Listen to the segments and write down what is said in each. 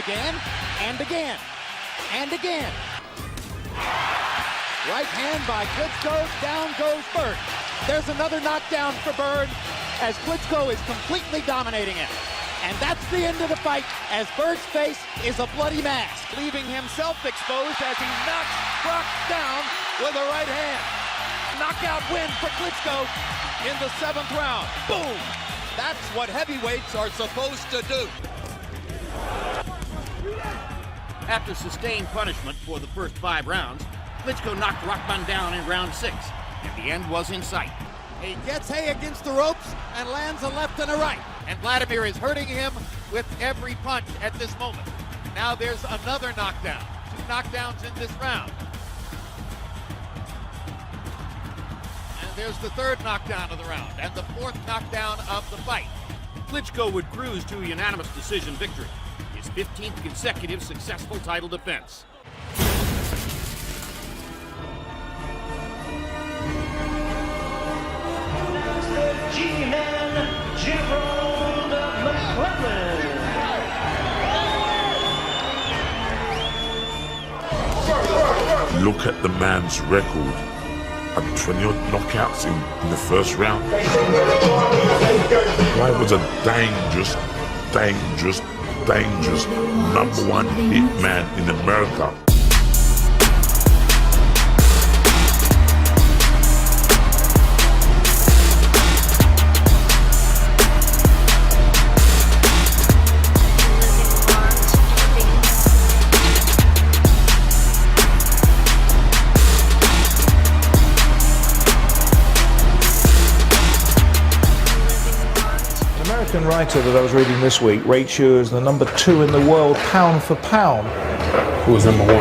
again, and again, and again. Right hand by Klitschko, down goes Bird. There's another knockdown for Bird as Klitschko is completely dominating him. And that's the end of the fight as Bird's face is a bloody mask, leaving himself exposed as he knocks Brock down with a right hand. Knockout win for Klitschko in the 7th round. Boom! That's what heavyweights are supposed to do. After sustained punishment for the first 5 rounds, Klitschko knocked Rahman down in round 6, and the end was in sight. He gets Hay against the ropes and lands a left and a right. And Vladimir is hurting him with every punch at this moment. Now there's another knockdown. 2 knockdowns in this round. And there's the 3rd knockdown of the round and the 4th knockdown of the fight. Klitschko would cruise to a unanimous decision victory, his 15th consecutive successful title defense. G-Man Gerald McClellan. Look at the man's record. Had 20 odd knockouts in the first round. The guy was a dangerous #1 hit man in America. American writer that I was reading this week rates you as the number 2 in the world pound for pound. Who was number 1?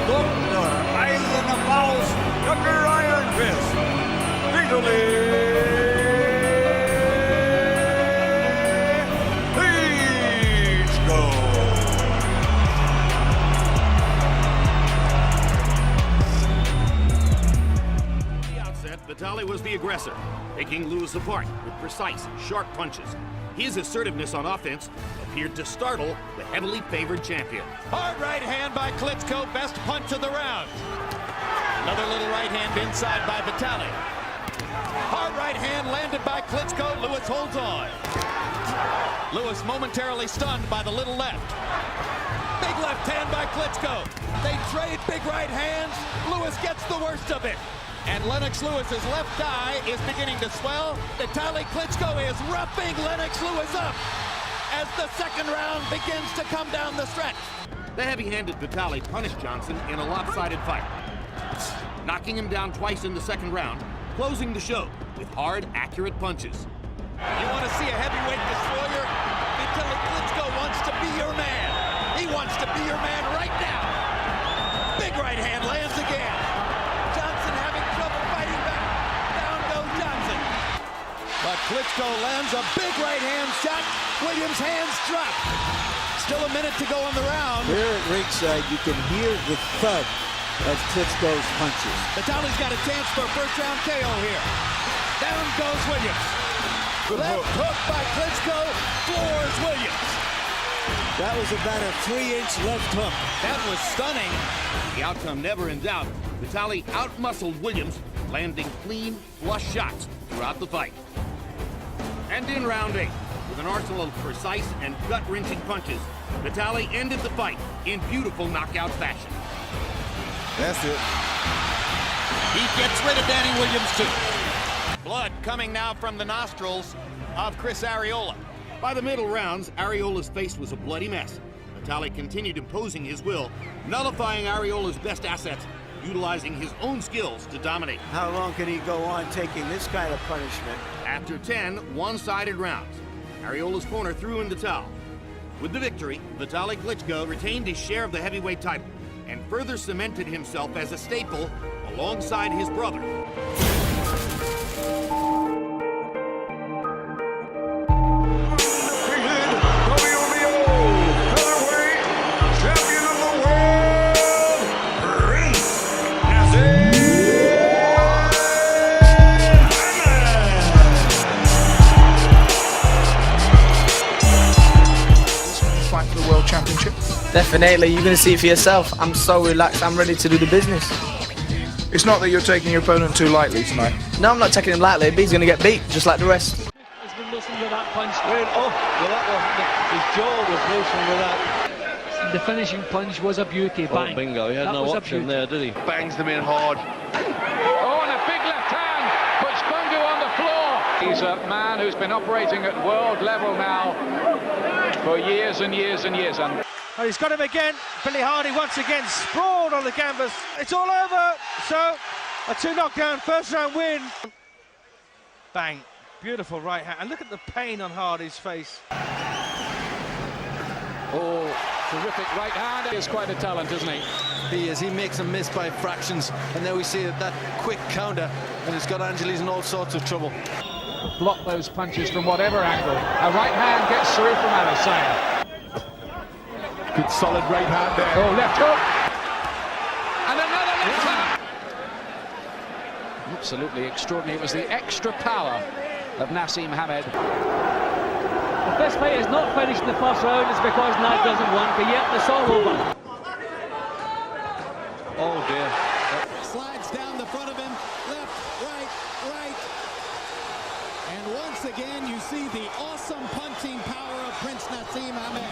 Dr. Eisenhower's Dr. Iron Fist. Legally. Vitali was the aggressor, picking Lewis apart with precise, sharp punches. His assertiveness on offense appeared to startle the heavily favored champion. Hard right hand by Klitschko, best punch of the round. Another little right hand inside by Vitali. Hard right hand landed by Klitschko, Lewis holds on. Lewis momentarily stunned by the little left. Big left hand by Klitschko. They trade big right hands. Lewis gets the worst of it. And Lennox Lewis's left thigh is beginning to swell. Vitali Klitschko is roughing Lennox Lewis up as the 2nd round begins to come down the stretch. The heavy-handed Vitali punished Johnson in a lopsided fight, knocking him down twice in the 2nd round, closing the show with hard, accurate punches. You want to see a heavyweight destroyer? Vitali Klitschko wants to be your man. He wants to be your man right now. Big right hand lands again. Johnson having trouble fighting back. Down goes Johnson. But Klitschko lands a big right hand shot. Williams' hands drop. Still a minute to go in the round. Here at ringside, you can hear the thud of Klitschko's punches. Vitali's got a chance for a 1st round KO here. Down goes Williams. Left hook by Klitschko floors Williams. That was about a 3-inch left hook. That was stunning. The outcome never in doubt. Vitali outmuscled Williams, landing clean, flush shots throughout the fight. And in round 8, with an arsenal of precise and gut-wrenching punches, Vitali ended the fight in beautiful knockout fashion. That's it. He gets rid of Danny Williams too. Blood coming now from the nostrils of Chris Arreola. By the middle rounds, Arreola's face was a bloody mess. Vitali continued imposing his will, nullifying Arreola's best assets, utilizing his own skills to dominate. How long can he go on taking this kind of punishment? After 10 one-sided rounds, Arreola's corner threw in the towel. With the victory, Vitali Klitschko retained his share of the heavyweight title and further cemented himself as a staple alongside his brother. watch it? Definitely, you're going to see it for yourself. I'm so relaxed, I'm ready to do the business. It's not that you're taking your opponent too lightly tonight. No, I'm not taking him lightly, but he's going to get beat, just like the rest. Has been listening to that punch. Oh, well, that wasn't it. His jaw was loosened with that. The finishing punch was a beauty. Bang. Oh, bingo, he had no option there, did he? Bangs them in hard. Oh, and a big left hand puts Bungu on the floor. He's a man who's been operating at world level now for years and years and years. And he's got him again. Billy Hardy once again sprawled on the canvas. It's all over. So, a 2 knockdown first round win. Bang. Beautiful right hand. And look at the pain on Hardy's face. oh, terrific right hand. He is quite a talent, isn't he? He is. He makes them miss by fractions. And there we see that quick counter. And it's got Angeles in all sorts of trouble. Block those punches from whatever angle. A right hand gets through from Adesanya. Good solid right hand there. Oh, left hook. And another left hand. Absolutely extraordinary. It was the extra power of Naseem Hamed. If this fight is not finished in the first round, it's because Nad doesn't want, but yet it's all over. Oh dear. Slides down the front of him. Left, right, right. And once again, you see the awesome punching power of Prince Naseem Hamed.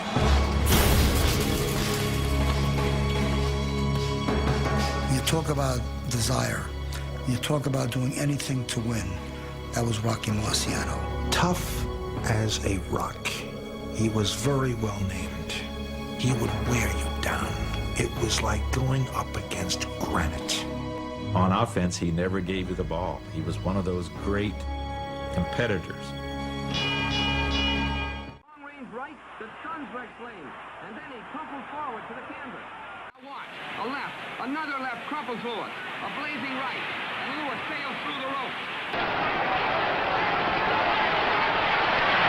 You talk about desire. You talk about doing anything to win. That was Rocky Marciano. Tough as a rock. He was very well named. He would wear you down. It was like going up against granite. On offense, he never gave you the ball. He was one of those great competitors. Long range right that stuns Rex Lane, and then he crumples forward to the canvas. Watch, a left, another left crumples Lewis, a blazing right, and Lewis sails through the ropes.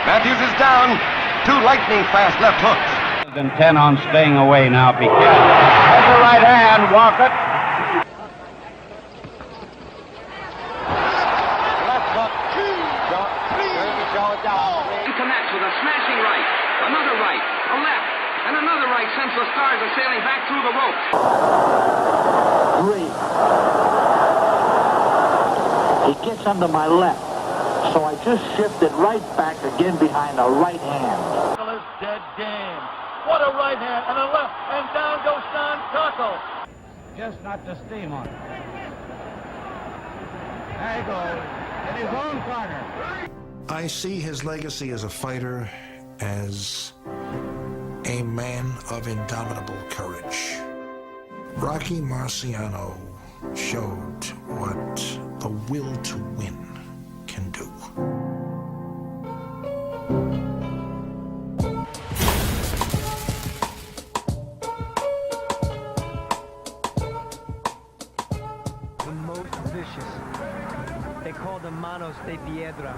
Matthews is down. 2 lightning fast left hooks. Intent on staying away now. Be careful. There's a right hand, Walker. Left hook. He connects with a smashing right, another right, a left, and another right sends the Stars are sailing back through the ropes. 3. He gets under my left, so I just shifted right back again behind the right hand. Dead game. What a right hand and a left, and down goes San Taco. Just not the steam on it. There he goes, in his own corner. I see his legacy as a fighter, as a man of indomitable courage. Rocky Marciano showed what the will to win can do. The most vicious. They call them Manos de Piedra.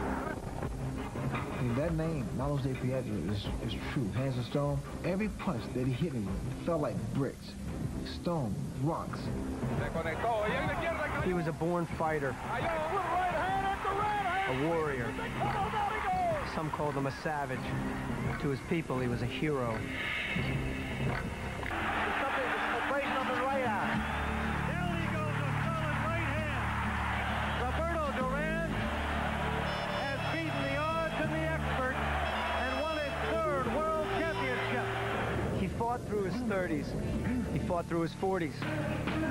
That name, Manos de Piedra, is true. Hands of stone. Every punch that he hit him with felt like bricks, stone, rocks. He was a born fighter, a warrior. Some called him a savage. To his people, he was a hero. Roberto Duran has beaten the odds and the experts and won his 3rd world championship. He fought through his 30s. He fought through his 40s.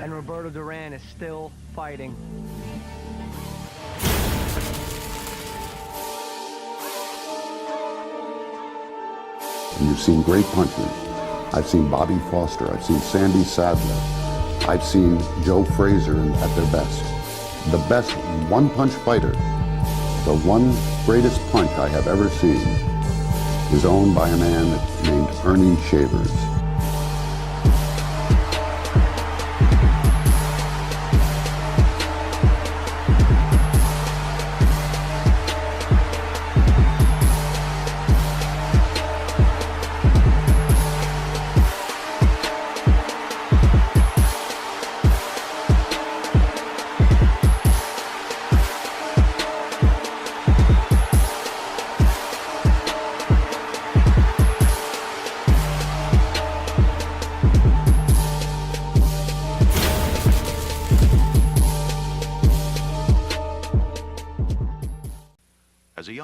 And Roberto Duran is still fighting. You've seen great punchers. I've seen Bobby Foster. I've seen Sandy Sadler. I've seen Joe Frazier at their best. The best one-punch fighter, the one greatest punch I have ever seen, is owned by a man named Ernie Shavers.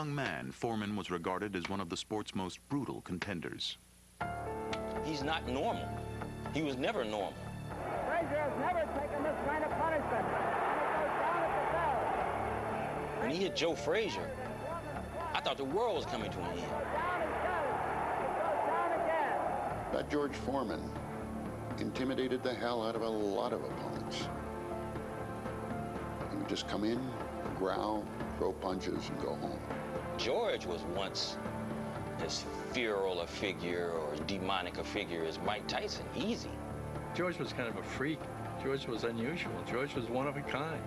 young man, Foreman was regarded as one of the sport's most brutal contenders. He's not normal. He was never normal. Frazier has never taken this kind of punishment. When he hit Joe Frazier, I thought the world was coming to an end. That George Foreman intimidated the hell out of a lot of opponents. He would just come in, growl, throw punches, and go home. George was once as feral a figure or as demonic a figure as Mike Tyson. Easy. George was kind of a freak. George was unusual. George was one of a kind.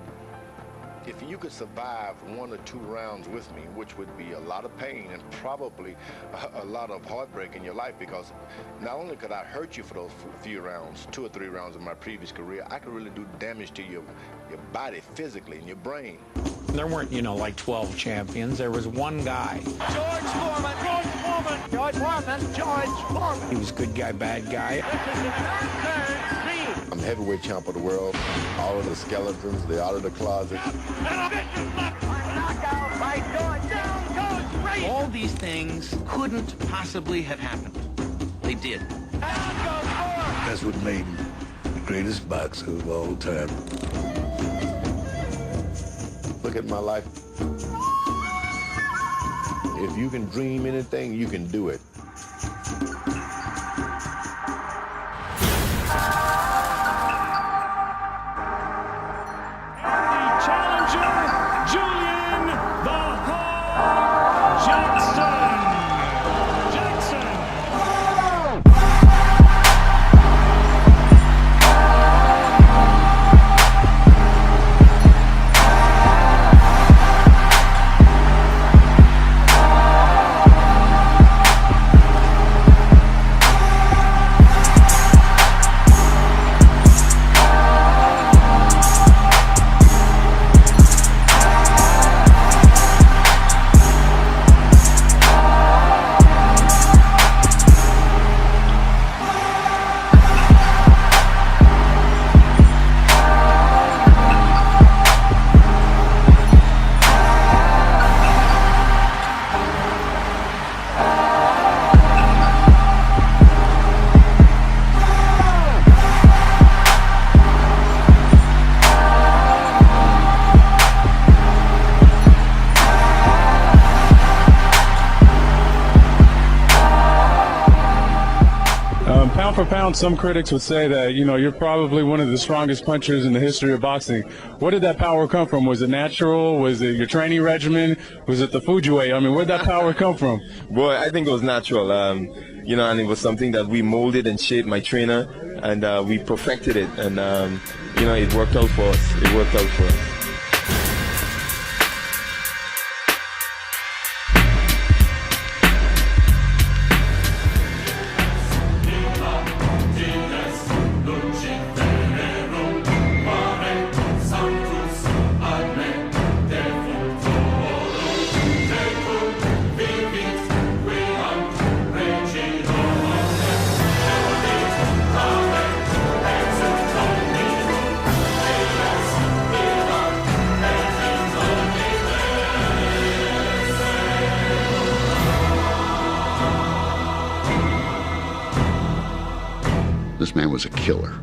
If you could survive 1 or 2 rounds with me, which would be a lot of pain and probably a lot of heartbreak in your life, because not only could I hurt you for those few rounds, 2 or 3 rounds in my previous career, I could really do damage to your body physically and your brain. There weren't, like 12 champions. There was one guy. George Foreman! George Foreman! George Foreman! George Foreman! He was good guy, bad guy. I'm heavyweight champ of the world. All of the skeletons, they're out of the closet. Knockout by George. Down goes Frazier. All these things couldn't possibly have happened. They did. That's what made him the greatest boxer of all time. Look at my life. If you can dream anything, you can do it. Pound for pound, some critics would say that, you're probably one of the strongest punchers in the history of boxing. Where did that power come from? Was it natural? Was it your training regimen? Was it the food you ate? Where'd that power come from? Boy, I think it was natural. And it was something that we molded and shaped my trainer, and we perfected it. And, it worked out for us. It worked out for us. This man was a killer.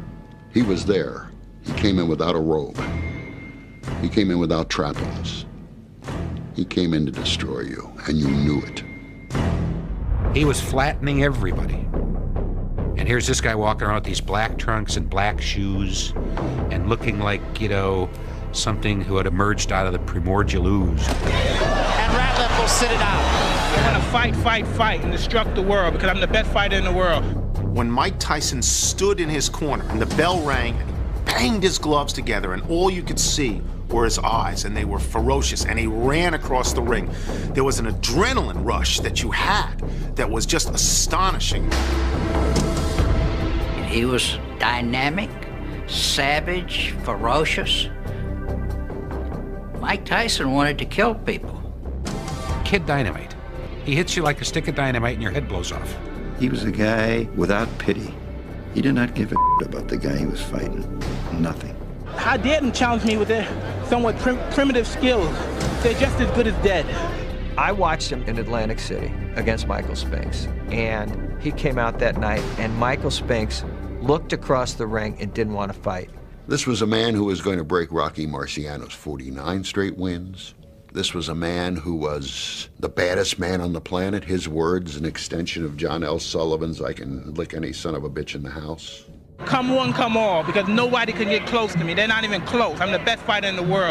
He was there. He came in without a robe. He came in without trappings. He came in to destroy you, and you knew it. He was flattening everybody. And here's this guy walking around with these black trunks and black shoes and looking like, something who had emerged out of the primordial ooze. And Ratliff will sit it out. I'm going to fight, and destruct the world because I'm the best fighter in the world. When Mike Tyson stood in his corner and the bell rang and he banged his gloves together and all you could see were his eyes and they were ferocious and he ran across the ring, there was an adrenaline rush that you had that was just astonishing. He was dynamic, savage, ferocious. Mike Tyson wanted to kill people. Kid Dynamite. He hits you like a stick of dynamite and your head blows off. He was a guy without pity. He did not give a about the guy he was fighting. Nothing. How dare them challenge me with their somewhat primitive skills? They're just as good as dead. I watched him in Atlantic City against Michael Spinks, and he came out that night, and Michael Spinks looked across the ring and didn't want to fight. This was a man who was going to break Rocky Marciano's 49 straight wins. This was a man who was the baddest man on the planet. His words, an extension of John L. Sullivan's, I can lick any son of a bitch in the house. Come one, come all, because nobody can get close to me. They're not even close. I'm the best fighter in the world.